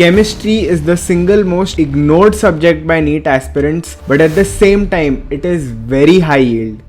Chemistry is the single most ignored subject by NEET aspirants, but at the same time, it is very high yield.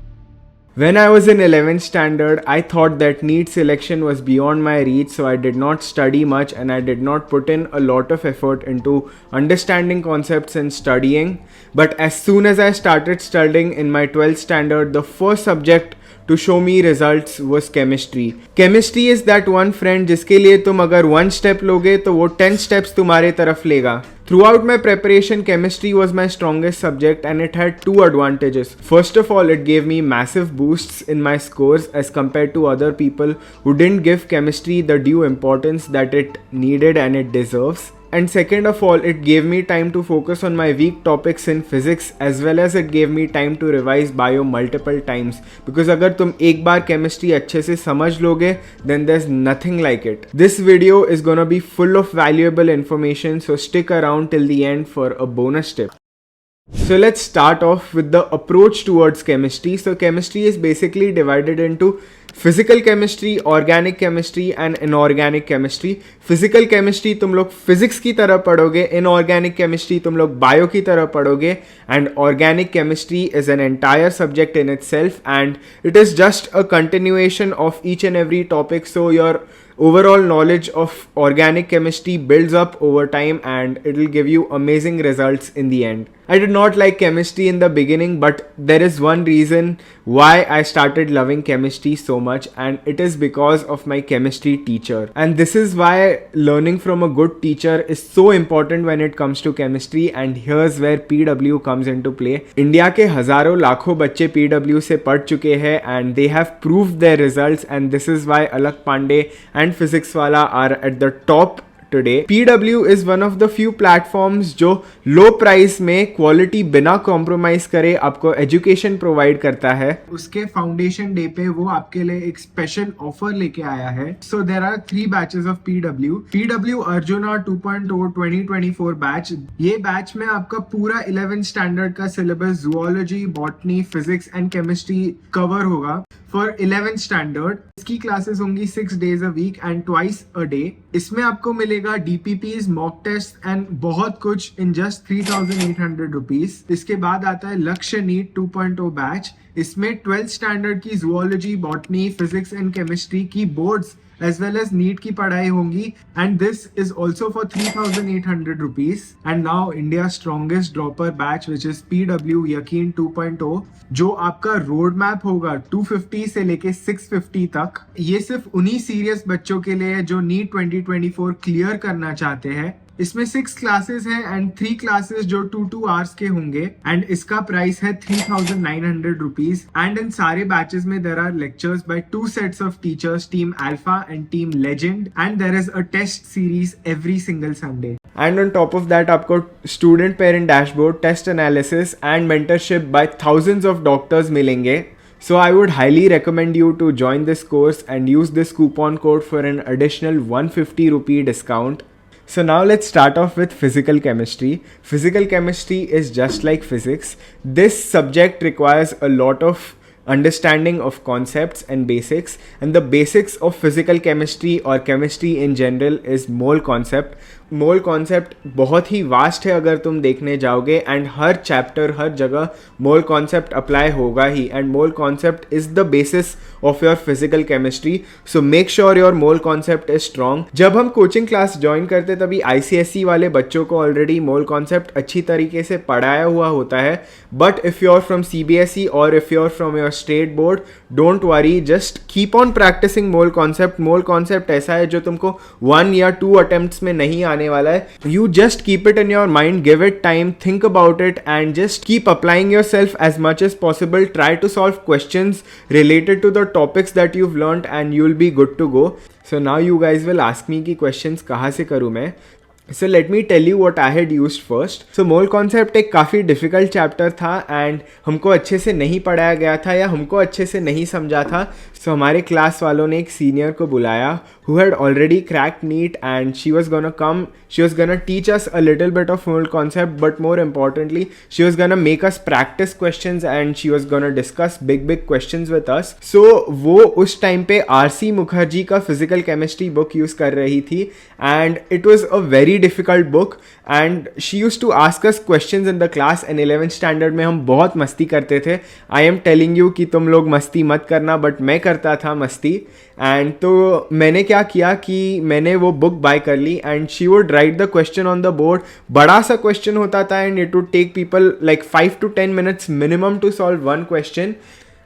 When I was in 11th standard, I thought that NEET selection was beyond my reach, so I did not study much and I did not put in a lot of effort into understanding concepts and studying. But as soon as I started studying in my 12th standard, the first subject to show me results was chemistry. Chemistry is that one friend जिसके लिए तुम अगर 1 step लोगे तो वो 10 steps तुम्हारे तरफ लेगा. Throughout my preparation, chemistry was my strongest subject and it had two advantages. First of all, it gave me massive boosts in my scores as compared to other people who didn't give chemistry the due importance that it needed and it deserves. And second of all, it gave me time to focus on my weak topics in physics as well as it gave me time to revise bio multiple times. Because अगर तुम एक बार chemistry अच्छे से समझ लोगे, then there's nothing like it. This video is gonna be full of valuable information, so stick around till the end for a bonus tip. So let's start off with the approach towards chemistry. So chemistry is basically divided into physical chemistry, organic chemistry and inorganic chemistry. Physical chemistry तुम लोग physics की तरह पढ़ोगे, inorganic chemistry तुम लोग bio की तरह पढ़ोगे, and organic chemistry is an entire subject in itself and it is just a continuation of each and every topic, so your overall knowledge of organic chemistry builds up over time and it will give you amazing results in the end. I did not like chemistry in the beginning, but there is one reason why I started loving chemistry so much and it is because of my chemistry teacher. And this is why learning from a good teacher is so important when it comes to chemistry, and here's where PW comes into play. India के हजारों लाखों बच्चे PW से पढ़ चुके हैं and they have proved their results, and this is why Alak Pandey and Physics Wala are at the top today. PW is one of the few platforms जो लो price में क्वालिटी बिना कॉम्प्रोमाइज करे आपको education provide करता है. उसके foundation day पे वो आपके लिए एक स्पेशल ऑफर लेके आया है. So there are 3 batches of PW Arjuna 2.0 2024 बैच. ये बैच में आपका पूरा 11th स्टैंडर्ड का syllabus zoology, botany, physics and chemistry cover होगा फॉर 11th स्टैंडर्ड. इसकी क्लासेस होंगी 6 days a week and twice a day. इसमें आपको मिलेगा DPPs, मॉक टेस्ट एंड बहुत कुछ इन जस्ट 3,800 रुपीज. इसके बाद आता है लक्ष्य नीट 2.0 बैच. इसमें 12th स्टैंडर्ड की zoology, botany, physics and chemistry की boards as well as NEET की पढ़ाई होंगी, and this is also for 3,800 rupees. And now India's strongest dropper batch which is PW Yaqeen 2.0, जो आपका रोड मैप होगा 250 से लेके 650 तक. ये सिर्फ उन्हीं सीरियस बच्चों के लिए है जो NEET 2024 क्लियर करना चाहते हैं. इसमें 6 क्लासेस हैं एंड 3 क्लासेस जो 2 आवर्स के होंगे, एंड इसका प्राइस है 3,900 रुपीज. एंड इन सारे बैचेस में there are lectures by 2 sets of teachers, team alpha and team legend, and there is a test series every single Sunday. And on top of that आपको student parent dashboard, test analysis and mentorship by thousands of doctors मिलेंगे. So I would highly recommend you to join this course and use this coupon code for an additional 150 rupee discount. So now let's start off with physical chemistry. Physical chemistry is just like physics. This subject requires a lot of understanding of concepts and basics, and the basics of physical chemistry or chemistry in general is mole concept. Mole concept बहुत ही vast है अगर तुम देखने जाओगे, and her chapter हर जगह मोल concept apply होगा ही, and mole concept is the basis of your physical chemistry. So make sure your mole concept is strong. जब हम कोचिंग क्लास ज्वाइन करते तभी ICSE वाले बच्चों को ऑलरेडी मोल कॉन्सेप्ट अच्छी तरीके से पढ़ाया हुआ होता है. But if you are from CBSE और if you are from your state board, don't worry, just keep on practicing mole concept. Mole concept ऐसा है जो तुमको 1 या 2 अटेम्प्ट्स में नहीं आने वाला है. You just keep it in your mind, give it time, think about it, and just keep applying yourself as much as possible. Try to solve questions related to the topics that you've learned and you'll be good to go. So now you guys will ask me कि questions कहाँ से करूँ मैं. So let me tell you what I had used first. So mole concept एक काफ़ी difficult chapter था and हमको अच्छे से नहीं पढ़ाया गया था या हमको अच्छे से नहीं समझा था. सो हमारे क्लास वालों ने एक सीनियर को बुलाया who had already cracked NEET, and she was gonna teach us a little bit of whole concept, but more importantly she was gonna make us practice questions and she was gonna discuss big questions with us. So वो उस time पे RC Mukherjee का physical chemistry book use कर रही थी, and it was a very difficult book and she used to ask us questions in the class. and 11th standard में हम बहुत मस्ती करते थे. I am telling you कि तुम लोग मस्ती मत करना, बट मैं करता था मस्ती. एंड तो मैंने क्या किया कि मैंने वो बुक बाय कर ली and she would write the question on the board. बड़ा सा क्वेश्चन होता था and it would take people like 5 to 10 minutes minimum to solve one question.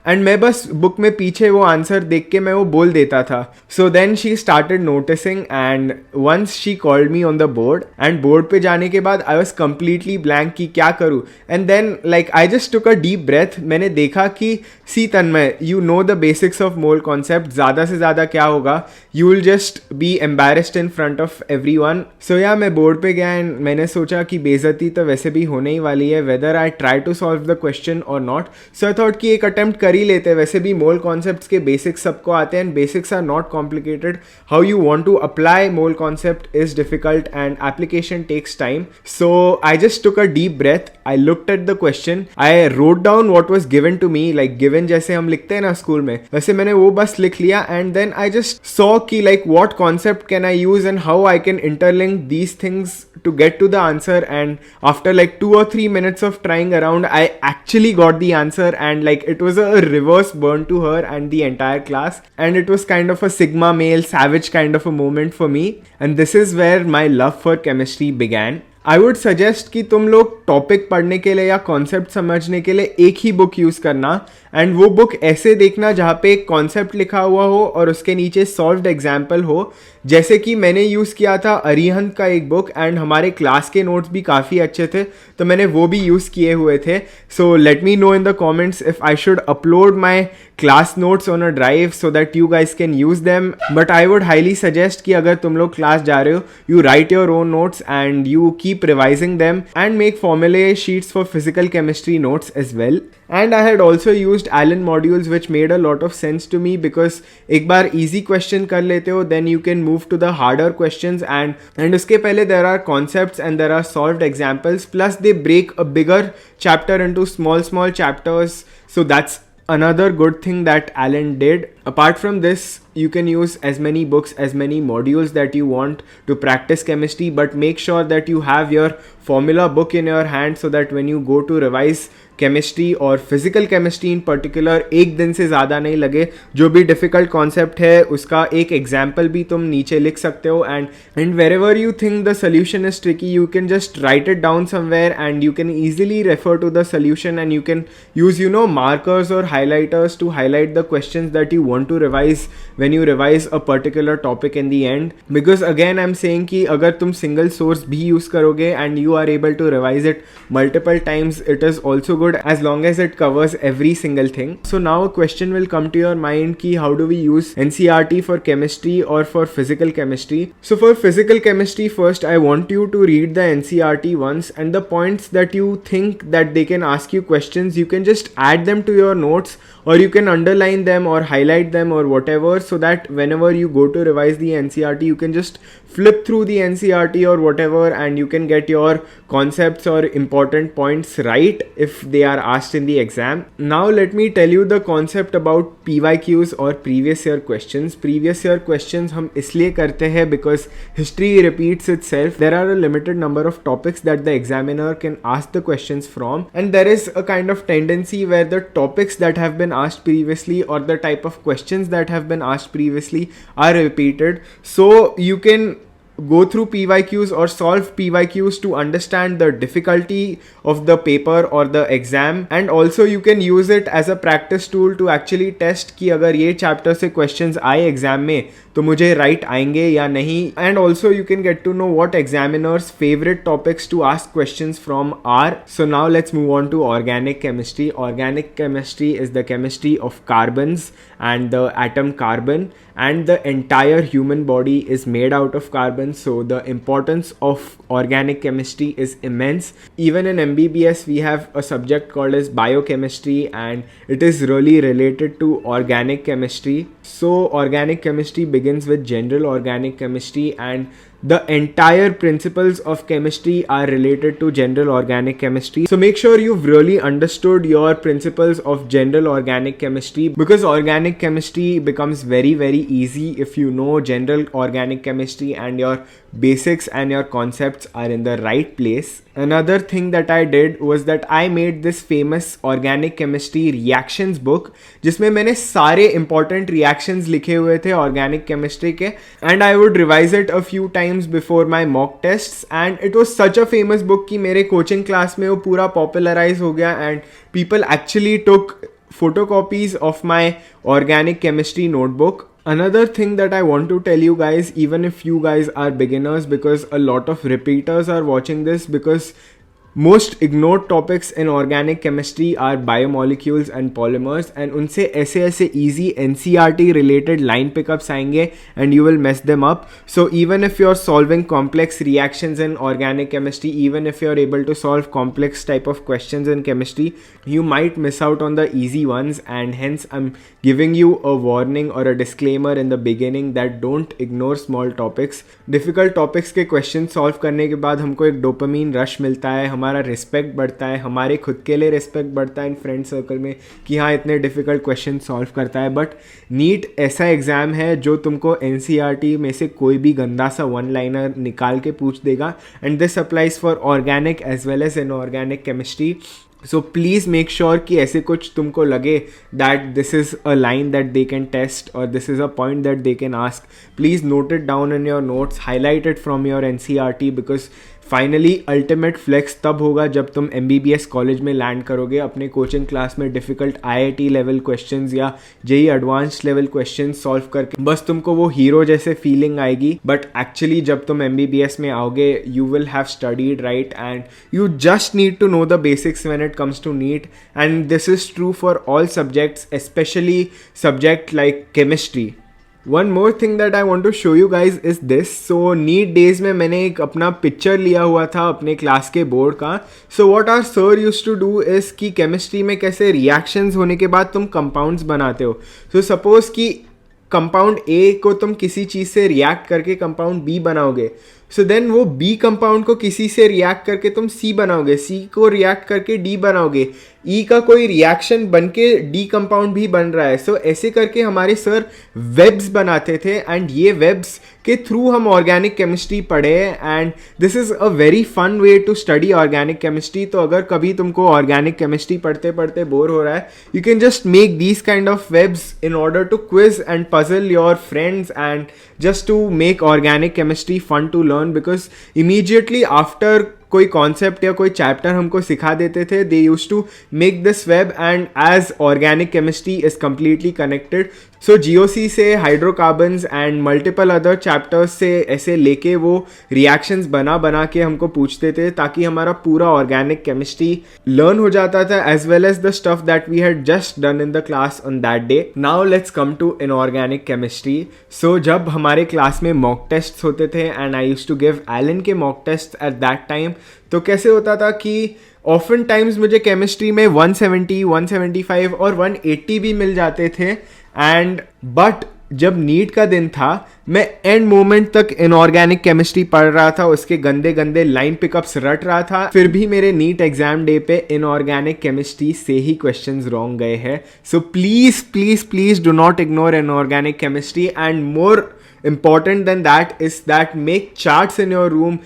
And मैं बस बुक में पीछे वो आंसर देख के मैं वो बोल देता था. So then she started noticing and once she called me on the board. एंड बोर्ड पे जाने के बाद आई वॉज कम्प्लीटली ब्लैंक कि क्या करूँ. And then like I just took a deep breath. मैंने देखा कि see Tanmay, you know the basics of mole concept. ज़्यादा से ज़्यादा क्या होगा, you will just be embarrassed in front of everyone. So या मैं बोर्ड पे गया एंड मैंने सोचा कि बेइज्जती तो वैसे भी होने ही वाली है, whether I try to solve the question or not. So I thought कि एक अटेम्प्ट कर ही लेते हैं. वैसे भी मोल कॉन्सेप्ट्स के बेसिक्स सबको आते हैं and basics are not complicated. How you want to apply mole concept is difficult and application takes time. So I just took a deep breath. I looked at the question. I wrote down what was given to me. Like given जैसे हम लिखते हैं ना school में, वैसे मैंने वो बस लिख लिया. And then I just saw कि like what concept can I use and how I can interlink these things to get to the answer. And after like 2 or 3 minutes of trying around, I actually got the answer. And like it was a reverse burn to her and the entire class, and it was kind of a sigma male savage kind of a moment for me. And this is where my love for chemistry began. I would suggest कि तुम लोग topic पढ़ने के लिए या concept समझने के लिए एक ही बुक यूज़ करना. एंड वो बुक ऐसे देखना जहाँ पे एक कॉन्सेप्ट लिखा हुआ हो और उसके नीचे सॉल्व्ड एग्जाम्पल हो. जैसे कि मैंने यूज़ किया था अरिहंत का एक बुक एंड हमारे क्लास के नोट्स भी काफ़ी अच्छे थे, तो मैंने वो भी यूज़ किए हुए थे. So let me know in the comments if I should upload my class notes on a drive so that you guys can use them. But I would highly suggest कि अगर तुम लोग क्लास जा रहे हो, you right your own notes and you keep revising them and make formulae sheets for physical chemistry notes as well. And I had also used Allen modules which made a lot of sense to me because एक बार easy question कर लेते हो, then you can move to the harder questions. and उसके पहले there are concepts and there are solved examples, plus they break a bigger chapter into small chapters. So that's another good thing that Allen did. Apart from this, you can use as many books, as many modules that you want to practice chemistry, but make sure that you have your formula book in your hand so that when you go to revise chemistry और physical chemistry in particular एक दिन से ज़्यादा नहीं लगे. जो भी difficult concept है उसका एक एग्जाम्पल भी तुम नीचे लिख सकते हो. And wherever you think the solution is tricky, you can just write it down somewhere and you can easily refer to the solution and you can use markers और highlighters to highlight the questions that you want to revise when you revise a particular topic in the end. Because again I am saying कि अगर तुम single source भी use करोगे and you are able to revise it multiple times, it is also good as long as it covers every single thing. So now a question will come to your mind ki how do we use NCERT for chemistry or for physical chemistry. So for physical chemistry, first I want you to read the NCERT once, and the points that you think that they can ask you questions, you can just add them to your notes or you can underline them or highlight them or whatever, so that whenever you go to revise the NCERT you can just flip through the NCERT or whatever and you can get your concepts or important points right if they are asked in the exam. Now let me tell you the concept about PYQs or previous year questions. Previous year questions हम इसलिए करते हैं because history repeats itself. There are a limited number of topics that the examiner can ask the questions from, and there is a kind of tendency where the topics that have been asked previously or the type of questions that have been asked previously are repeated. So you can go through PYQs or solve PYQs to understand the difficulty of the paper or the exam, and also you can use it as a practice tool to actually test कि अगर ये chapter से questions आए exam में तो मुझे right आएंगे या नहीं. And also you can get to know what examiners favorite topics to ask questions from are. So now let's move on to organic chemistry. Organic chemistry is the chemistry of carbons and the atom carbon, and the entire human body is made out of carbon. elements, so the importance of organic chemistry is immense. Even in MBBS, we have a subject called as biochemistry, and it is really related to organic chemistry. So organic chemistry begins with general organic chemistry, and the entire principles of chemistry are related to general organic chemistry. So make sure you've really understood your principles of general organic chemistry, because organic chemistry becomes very easy if you know general organic chemistry and your basics and your concepts are in the right place. Another thing that I did was that I made this famous organic chemistry reactions book, जिसमें मैंने सारे important reactions लिखे हुए थे organic chemistry के, and I would revise it a few times before my mock tests, and it was such a famous book कि मेरे coaching class में वो पूरा popularize हो गया, and people actually took photocopies of my organic chemistry notebook. Another thing that I want to tell you guys, even if you guys are beginners, because a lot of repeaters are watching this, because most ignored topics in organic chemistry are biomolecules and polymers, and उनसे ऐसे easy NCERT related line pickups आएंगे and you will mess them up. So even if you're solving complex reactions in organic chemistry, even if you're able to solve complex type of questions in chemistry, you might miss out on the easy ones, and hence I'm giving you a warning or a disclaimer in the beginning that don't ignore small topics. Difficult topics के questions solve करने के बाद हमको एक dopamine rush मिलता है, हमारा respect बढ़ता है, हमारे खुद के लिए रिस्पेक्ट बढ़ता है इन फ्रेंड सर्कल में कि हाँ इतने डिफ़िकल्ट क्वेश्चन सॉल्व करता है. बट नीट ऐसा एग्ज़ाम है जो तुमको एनसीईआरटी में से कोई भी गंदा सा वन लाइनर निकाल के पूछ देगा, and this applies for organic as well as inorganic chemistry. So please make sure कि ऐसे कुछ तुमको लगे that this is a line that they can test or this is a point that they can ask, please note it down in your notes, highlight it from your NCERT, because finally ultimate flex तब होगा जब तुम MBBS college में land करोगे अपने coaching class में difficult IIT level questions या JEE advance level questions solve करके बस तुमको वो हीरो जैसे फीलिंग आएगी. बट एक्चुअली जब तुम MBBS में आओगे you will have studied right, and you just need to know the basics when it comes to NEET, and this is true for all subjects, especially subject like chemistry. One more thing that I want to show you guys is this. So NEET days में मैंने एक अपना picture लिया हुआ था अपने class के board का. So what our sir used to do is कि केमिस्ट्री में कैसे रिएक्शंस होने के बाद तुम कंपाउंड्स बनाते हो. So suppose कि कंपाउंड A को तुम किसी चीज़ से रिएक्ट करके कंपाउंड B बनाओगे, सो देन वो B कंपाउंड को किसी से रिएक्ट करके तुम C बनाओगे, C को रिएक्ट करके D बनाओगे, E का कोई रिएक्शन बन के D कंपाउंड भी बन रहा है. सो ऐसे करके हमारे सर वेब्स बनाते थे, एंड ये वेब्स के थ्रू हम ऑर्गेनिक केमिस्ट्री पढ़े, and this is a very fun way to study organic chemistry. तो अगर कभी तुमको ऑर्गेनिक केमिस्ट्री पढ़ते पढ़ते बोर हो रहा है, you can just make these kind of webs in order to quiz and puzzle your friends, and just to make organic chemistry fun to learn, because immediately after कोई concept या कोई chapter हमको सिखा देते थे, they use to make this web, and as organic chemistry is completely connected. So GOC से hydrocarbons and multiple other chapters से ऐसे लेके वो रिएक्शंस बना के हमको पूछते थे, ताकि हमारा पूरा ऑर्गेनिक केमिस्ट्री लर्न हो जाता था, as well as the stuff that we had just done in the class on that day. Now let's come to inorganic chemistry. So जब हमारे क्लास में मॉक टेस्ट होते थे, and I use to give Allen के mock test at that time, तो कैसे होता था कि ऑफन टाइम्स मुझे केमिस्ट्री में 170, 175 और 180 भी मिल जाते थे, एंड बट जब नीट का दिन था मैं एंड मोमेंट तक इनऑर्गेनिक केमिस्ट्री पढ़ रहा था, उसके गंदे गंदे लाइन पिकअप्स रट रहा था, फिर भी मेरे नीट एग्जाम डे पे इनऑर्गेनिक केमिस्ट्री से ही क्वेश्चंस रॉन्ग गए हैं. So please please please do not ignore inorganic chemistry, and more important than that is that make charts in your room,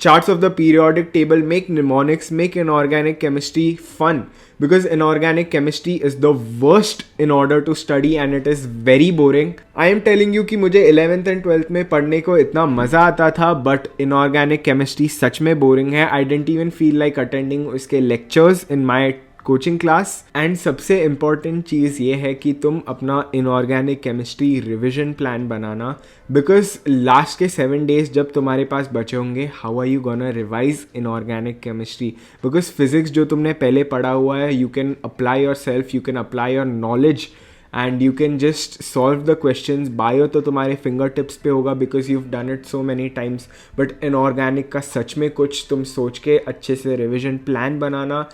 charts of the periodic table, make mnemonics, make inorganic chemistry fun, because inorganic chemistry is the worst in order to study and it is very boring. I am telling you कि मुझे 11th and 12th में पढ़ने को इतना मज़ा आता था, but inorganic chemistry सच में boring है. I didn't even feel like attending उसके lectures in my coaching class. And सबसे इम्पॉर्टेंट चीज़ ये है कि तुम अपना इनऑर्गेनिक केमिस्ट्री रिविजन प्लान बनाना, बिकॉज लास्ट के 7 days जब तुम्हारे पास बचे होंगे, how are you gonna revise inorganic chemistry, because physics जो तुमने पहले पढ़ा हुआ है, you can apply yourself, you can apply your knowledge and you can just solve the questions. Bio तो तुम्हारे फिंगर टिप्स पे होगा because you've done it so many times, but inorganic का सच में कुछ तुम सोच के अच्छे से revision plan banana,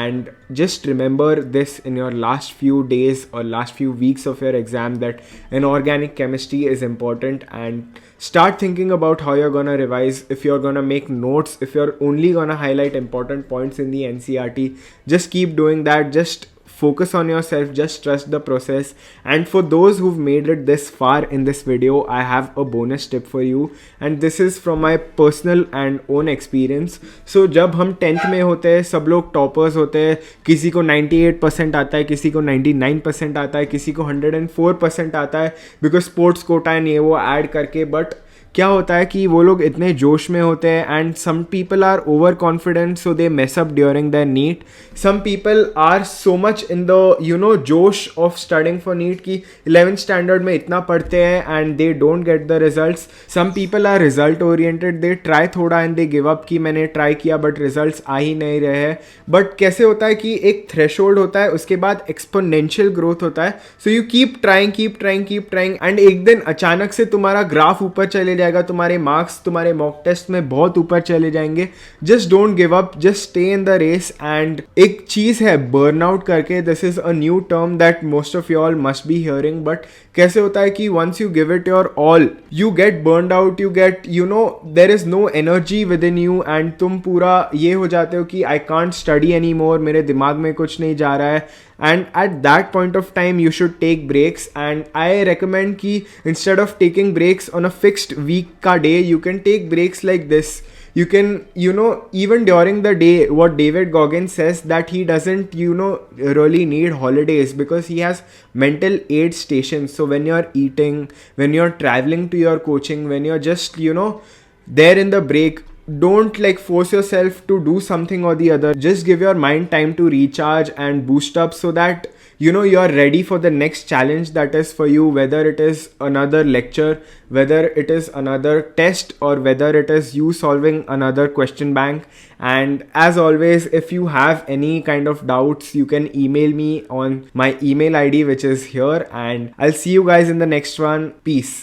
and just remember this in your last few days or last few weeks of your exam, that inorganic chemistry is important, and start thinking about how you're gonna revise, if you're gonna make notes, if you're only gonna highlight important points in the NCERT. Just keep doing that. Just focus on yourself, just trust the process. And for those who've made it this far in this video, I have a bonus tip for you, and this is from my personal and own experience. So जब हम 10th में होते हैं, सब लोग toppers होते हैं, किसी को 98% आता है, किसी को 99% आता है, किसी को 104% आता है, बिकॉज स्पोर्ट्स कोटा एंड ये वो ऐड करके. बट क्या होता है कि वो लोग इतने जोश में होते हैं, and some people are over confident, so they mess up during the NEET. Some people are so much in the जोश ऑफ स्टडिंग फॉर नीट कि 11th स्टैंडर्ड में इतना पढ़ते हैं and they don't get the results. Some people are result oriented, they try थोड़ा and they give up कि मैंने try किया बट रिजल्ट्स आ ही नहीं रहे हैं. बट कैसे होता है कि एक थ्रेशोल्ड होता है, उसके बाद एक्सपोनेंशियल ग्रोथ होता है. So you keep trying and एक दिन अचानक से तुम्हारा ग्राफ ऊपर चले जाएगा, तुम्हारे मार्क्स तुम्हारे मॉक टेस्ट में बहुत ऊपर चले जाएंगे. Just don't give up, just stay in the race. And एक चीज है बर्नआउट करके, this is a new term that most of you all must be hearing. But कैसे होता है कि once you give it your all, you get burned out, you get there is no energy within you, and तुम पूरा ये हो जाते हो कि I can't study any more, मेरे दिमाग में कुछ नहीं जा रहा है. And at that point of time you should take breaks, and I recommend ki instead of taking breaks on a fixed week ka day, you can take breaks like this. You can, even during the day, what David Goggins says, that he doesn't, really need holidays because he has mental aid stations. So when you're eating, when you're traveling to your coaching, when you're just, there in the break, don't like force yourself to do something or the other. Just give your mind time to recharge and boost up so that you're ready for the next challenge that is for you, whether it is another lecture, whether it is another test, or whether it is you solving another question bank. And as always, if you have any kind of doubts, you can email me on my email ID, which is here, and I'll see you guys in the next one. Peace.